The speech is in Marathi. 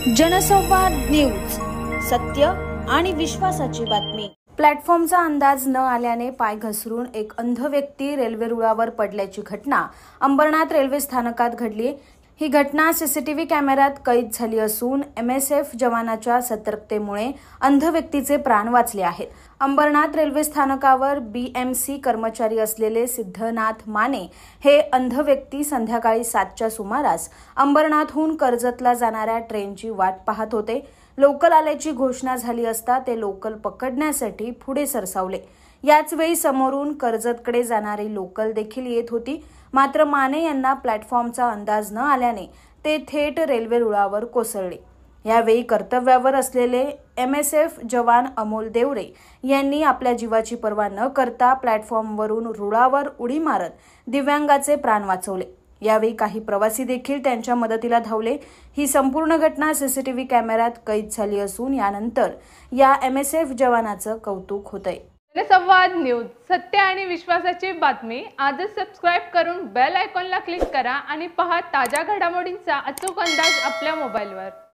जनसंवाद न्यूज, सत्य आणि विश्वासाची बातमी। प्लॅटफॉर्मचा अंदाज न आल्याने पाय घसरून एक अंध व्यक्ती रेल्वे रुळावर पडल्याची घटना अंबरनाथ रेल्वे स्थानकात घडली। ही घटना सीसीटीव्ही कॅमेऱ्यात कैद झाली असून MSF जवानाच्या सतर्कतेमुळे अंध व्यक्तीचे प्राण वाचले आहेत। अंबरनाथ रेल्वे स्थानकावर BMC कर्मचारी असलेले सिद्धनाथ माने हे अंध व्यक्ती संध्याकाळी 7च्या सुमारास अंबरनाथहून कर्जतला जाणाऱ्या ट्रेनची वाट पाहत होते। लोकल आल्याची घोषणा झाली असता ते लोकल पकडण्यासाठी पुढे सरसावले। याच वेळी समोरून कर्जतकडे जाणारी लोकल देखील येत होती। मात्र माने यांना प्लॅटफॉर्मचा अंदाज न आल्याने ते थेट रेल्वे रुळावर कोसळले। यावेळी कर्तव्यावर असलेले MSF जवान अमोल देवरे यांनी आपल्या जीवाची पर्वा न करता प्लॅटफॉर्मवरून रुळावर उडी मारत दिव्यांगाचे प्राण वाचवले। यावेळी काही प्रवासी देखील त्यांच्या मदतीला धावले। ही संपूर्ण घटना सीसीटीव्ही कॅमेऱ्यात कैद झाली असून यानंतर या MSF जवानाचं कौतुक होतंय। जनसंवाद न्यूज, सत्य आणि विश्वासाची बातमी। आजच सबस्क्राइब करून बेल आयकॉनला क्लिक करा आणि पहा ताज्या घडामोडींचा अचूक अंदाज आपल्या मोबाईलवर।